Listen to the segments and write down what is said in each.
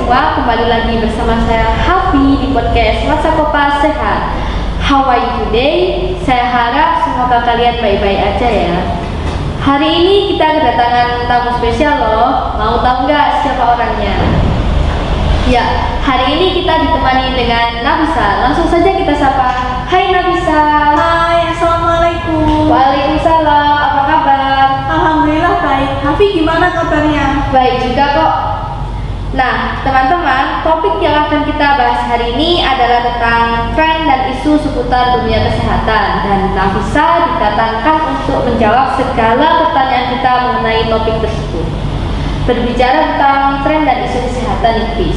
semua, kembali lagi bersama saya Hafi di podcast Masa Kopa Sehat. How are you today? Saya harap semoga kalian baik-baik aja ya. Hari ini kita kedatangan tamu spesial loh. Mau tahu nggak siapa orangnya? Ya, hari ini kita ditemani dengan Nafisa. Langsung saja kita sapa. Hai Nafisa. Hai, assalamualaikum. Waalaikumsalam. Apa kabar? Alhamdulillah baik. Hafi gimana kabarnya? Baik juga kok. Nah, teman-teman, topik yang akan kita bahas hari ini adalah tentang tren dan isu seputar dunia kesehatan. Dan Nafisa didatangkan untuk menjawab segala pertanyaan kita mengenai topik tersebut. Berbicara tentang tren dan isu kesehatan nih,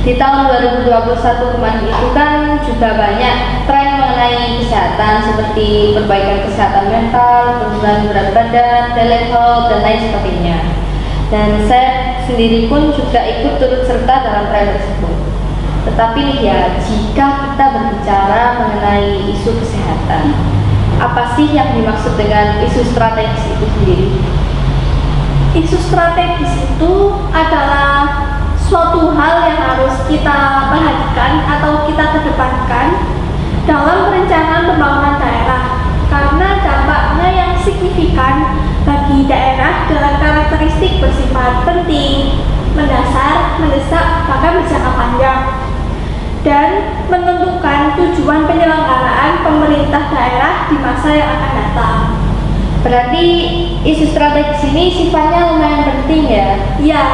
di tahun 2021 kemarin itu kan juga banyak tren mengenai kesehatan seperti perbaikan kesehatan mental, penurunan berat badan, telehealth, dan lain sebagainya. Dan saya sendiri pun juga ikut turut serta dalam tren tersebut. Tetapi nih ya, jika kita berbicara mengenai isu kesehatan, apa sih yang dimaksud dengan isu strategis itu sendiri? Isu strategis itu adalah suatu hal yang harus kita perhatikan atau kita kedepankan dalam perencanaan pembangunan daerah, karena dampaknya yang signifikan bagi daerah dengan karakteristik bersifat penting, mendasar, mendesak, bahkan berjangka panjang, dan menentukan tujuan penyelenggaraan pemerintah daerah di masa yang akan datang. Berarti isu strategis ini sifatnya lumayan penting ya? Ya,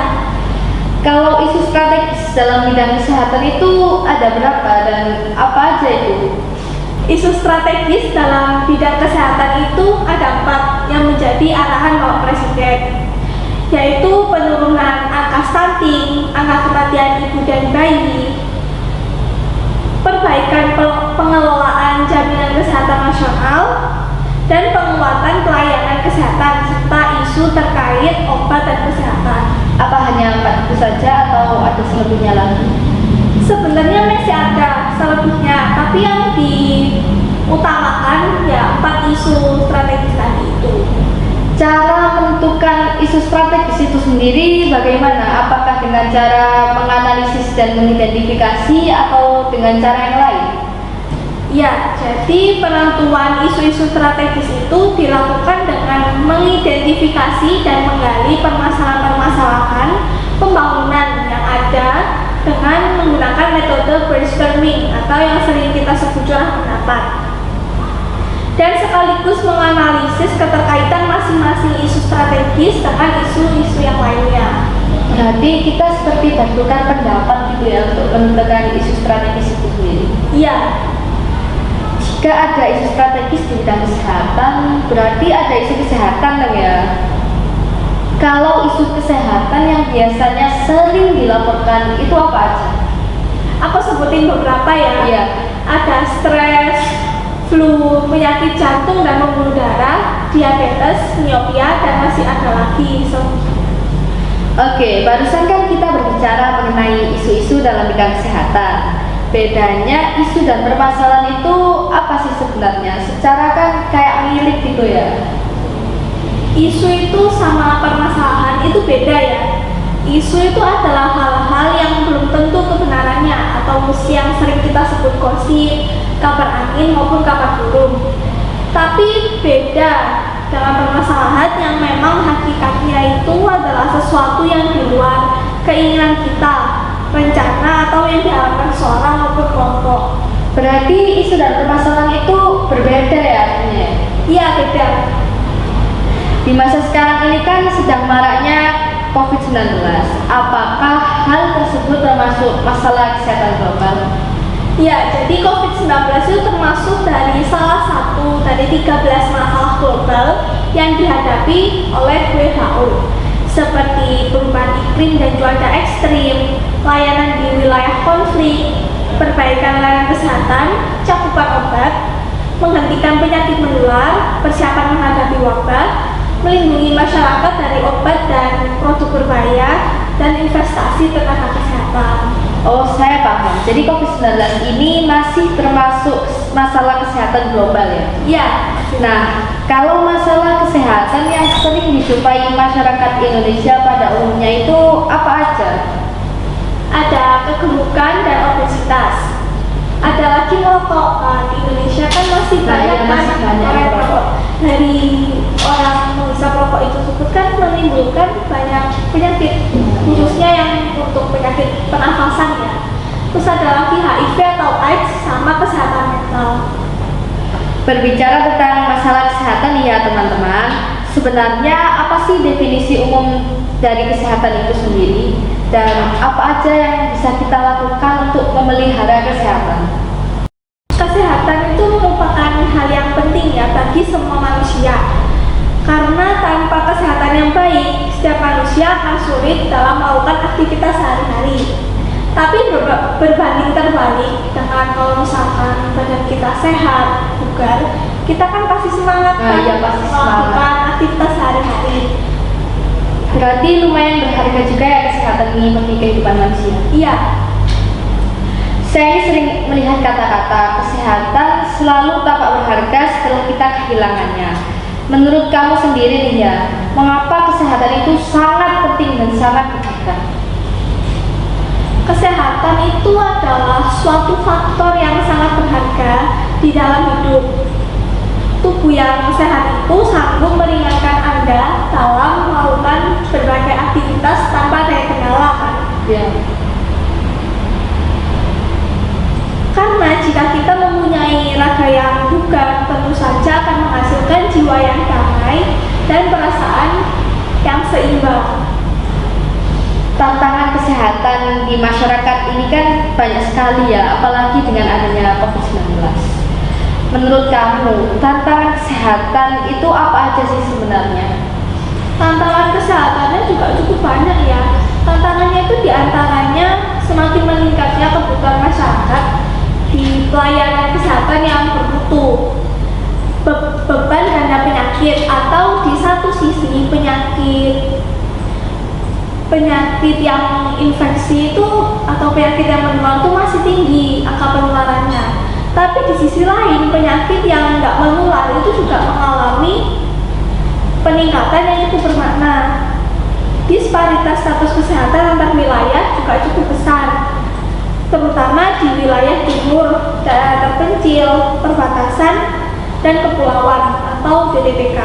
kalau isu strategis dalam bidang kesehatan itu ada berapa dan apa aja itu? isu strategis dalam bidang kesehatan itu ada 4 yang menjadi arahan Bapak Presiden, yaitu penurunan angka stunting, angka kematian ibu dan bayi, perbaikan pengelolaan jaminan kesehatan nasional, dan penguatan pelayanan kesehatan, serta isu terkait obat dan kesehatan. Apa hanya 4 itu saja atau ada selebihnya lagi? Sebenarnya masih ada selebihnya, tapi yang diutamakan ya 4 isu strategis tadi itu. Cara menentukan isu strategis itu sendiri bagaimana? Apakah dengan cara menganalisis dan mengidentifikasi atau dengan cara yang lain? Ya, jadi penentuan isu-isu strategis itu dilakukan dengan mengidentifikasi dan menggali permasalahan-permasalahan pembangunan yang ada dengan menggunakan metode brainstorming atau yang sering kita sebut curah pendapat, dan sekaligus menganalisis keterkaitan masing-masing isu strategis dengan isu-isu yang lainnya. Berarti kita seperti bentukan pendapat gitu ya untuk menentukan isu strategis itu sendiri? Iya. Jika ada isu strategis di bidang kesehatan, berarti ada isu kesehatan dong ya? Kalau isu kesehatan yang biasanya sering dilaporkan itu apa aja? Aku sebutin beberapa ya. Iya. Ada stres, flu, penyakit jantung dan pembuluh darah, diabetes, miopia, dan masih ada lagi. Oke, barusan kan kita berbicara mengenai isu-isu dalam bidang kesehatan. Bedanya isu dan permasalahan itu apa sih sebenarnya? Secara kan kayak milik gitu ya? Isu itu sama permasalahan itu beda ya. Isu itu adalah hal-hal yang belum tentu kebenarannya atau yang sering kita sebut gosip, kabar angin maupun kabar burung. Tapi beda dengan permasalahan yang memang hakikatnya itu adalah sesuatu yang di luar keinginan kita, rencana atau yang diharapkan seorang maupun kelompok. Berarti isu dan permasalahan itu berbeda ya artinya? Iya, beda. Di masa sekarang ini kan sedang maraknya COVID-19. Apakah hal tersebut termasuk masalah kesehatan global? Ya, jadi COVID-19 itu termasuk dari salah satu dari 13 masalah global yang dihadapi oleh WHO, seperti perubahan iklim dan cuaca ekstrim, layanan di wilayah konflik, perbaikan layanan kesehatan, cakupan obat, menghentikan penyakit menular, persiapan menghadapi wabah, melindungi masyarakat dari obat dan produk berbahaya, dan investasi tenaga kesehatan. Oh, saya paham. Jadi COVID-19 ini masih termasuk masalah kesehatan global ya? Ya. Nah, kalau masalah kesehatan yang sering dijumpai masyarakat Indonesia pada umumnya itu apa aja? merokok. Nah, di Indonesia kan masih Nah, banyak iya, masih kan banyak orang yang merokok. Dari orang menghisap rokok itu tersebut kan menimbulkan banyak penyakit, khususnya yang untuk penyakit pernafasan ya. Terus ada lagi HIV atau AIDS sama kesehatan mental. Berbicara tentang masalah kesehatan ya teman-teman, sebenarnya apa sih definisi umum dari kesehatan itu sendiri dan apa aja yang bisa kita lakukan untuk memelihara kesehatan? Kesehatan itu merupakan hal yang penting ya bagi semua manusia. Karena tanpa kesehatan yang baik, setiap manusia akan sulit dalam melakukan aktivitas sehari-hari. Tapi berbanding terbalik dengan kalau misalkan badan kita sehat, bugar, kita kan pasti semangat Nah, iya, pasti melakukan aktivitas sehari-hari. Berarti lumayan berharga juga ya kesehatan ini bagi kehidupan manusia. Iya, Saya sering melihat kata-kata kesehatan selalu tampak berharga setelah kita kehilangannya. Menurut kamu sendiri nih ya, mengapa kesehatan itu sangat penting dan sangat berharga? kesehatan itu adalah suatu faktor yang sangat berharga di dalam hidup. Tubuh yang sehat itu sanggup meringankan Anda dalam melakukan berbagai aktivitas tanpa ada kendala kan? Ya. Karena jika kita mempunyai raga yang bugar, tentu saja akan menghasilkan jiwa yang damai dan perasaan yang seimbang. Tantangan kesehatan di masyarakat ini kan banyak sekali ya, apalagi dengan adanya COVID-19. Menurut kamu, tantangan kesehatan itu apa aja sih sebenarnya? Tantangan kesehatannya juga cukup banyak ya. Tantangannya itu diantaranya semakin meningkatnya kebutuhan masyarakat di pelayanan kesehatan yang bermutu, beban ganda penyakit, atau di satu sisi penyakit yang infeksi itu atau penyakit yang menular itu masih tinggi angka penularannya. Tapi di sisi lain penyakit yang tidak menular itu juga mengalami peningkatan yang cukup bermakna. Disparitas status kesehatan antar wilayah juga cukup besar, terutama di wilayah timur, daerah terpencil, perbatasan, dan kepulauan atau DDPK.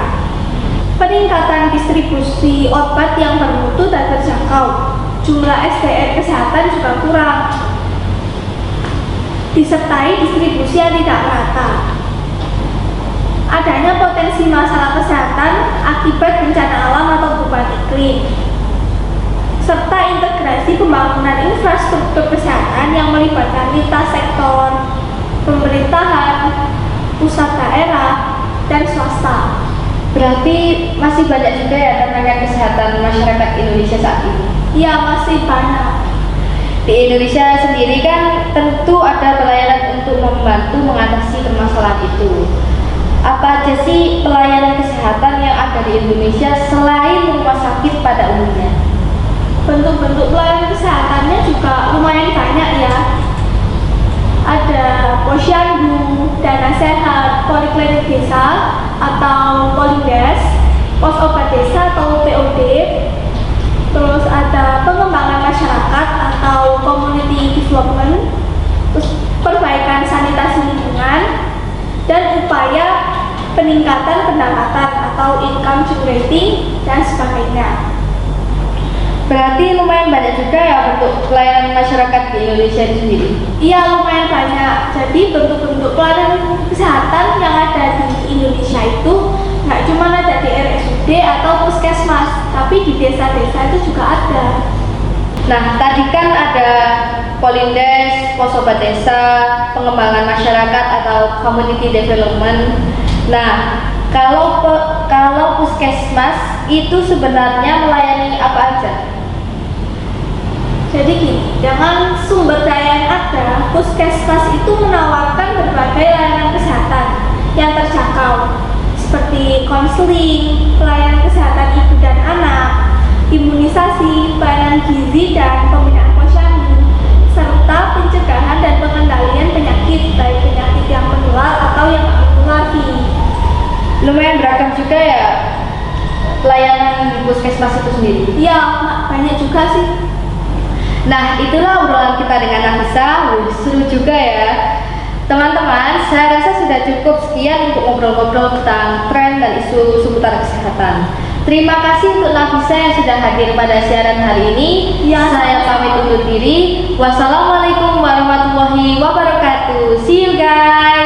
Peningkatan distribusi obat yang bermutu dan terjangkau, jumlah SDR kesehatan juga kurang, disertai distribusi yang tidak merata. Adanya potensi masalah kesehatan akibat bencana alam atau perubahan iklim, serta integrasi pembangunan infrastruktur kesehatan yang melibatkan lintas sektor, pemerintahan, pusat daerah, dan swasta. Berarti masih banyak juga ya tantangan kesehatan masyarakat Indonesia saat ini. Iya, masih banyak. Di Indonesia sendiri kan tentu ada pelayanan untuk membantu mengatasi permasalahan itu. Apa aja sih pelayanan kesehatan yang ada di Indonesia selain rumah sakit pada umumnya? Bentuk-bentuk pelayanan kesehatannya juga lumayan banyak ya. Ada posyandu, dana sehat, poliklinik desa atau polindes, pos obat desa atau POD, terus ada pengembangan masyarakat atau community development, terus perbaikan sanitasi lingkungan, dan upaya peningkatan pendapatan atau income generating dan sebagainya. Berarti lumayan banyak juga ya bentuk pelayanan masyarakat di Indonesia itu sendiri. Iya, lumayan banyak. Jadi bentuk-bentuk pelayanan kesehatan yang ada di Indonesia itu nggak cuma ada di RSUD atau puskesmas, tapi di desa-desa itu juga ada. Nah, tadi kan ada Polindes, pos obat desa, pengembangan masyarakat atau community development. Nah, kalau puskesmas itu sebenarnya melayani apa aja? Jadi gini, dengan sumber daya yang ada, puskesmas itu menawarkan berbagai layanan kesehatan yang terjangkau, seperti konseling, pelayanan kesehatan ibu dan anak, imunisasi, pelayanan gizi dan pembinaan posyandu, serta pencegahan dan pengendalian penyakit, baik penyakit yang menular atau yang tak menular. Lumayan beragam juga ya pelayanan di puskesmas itu sendiri. Iya, banyak juga sih. Nah, itulah obrolan kita dengan Nafisa. Seru juga ya. Teman-teman, saya rasa sudah cukup sekian untuk ngobrol-ngobrol tentang tren dan isu seputar kesehatan. Terima kasih untuk Nafisa yang sudah hadir pada siaran hari ini. Ya, Saya pamit undur diri. Wassalamualaikum warahmatullahi wabarakatuh. See you guys.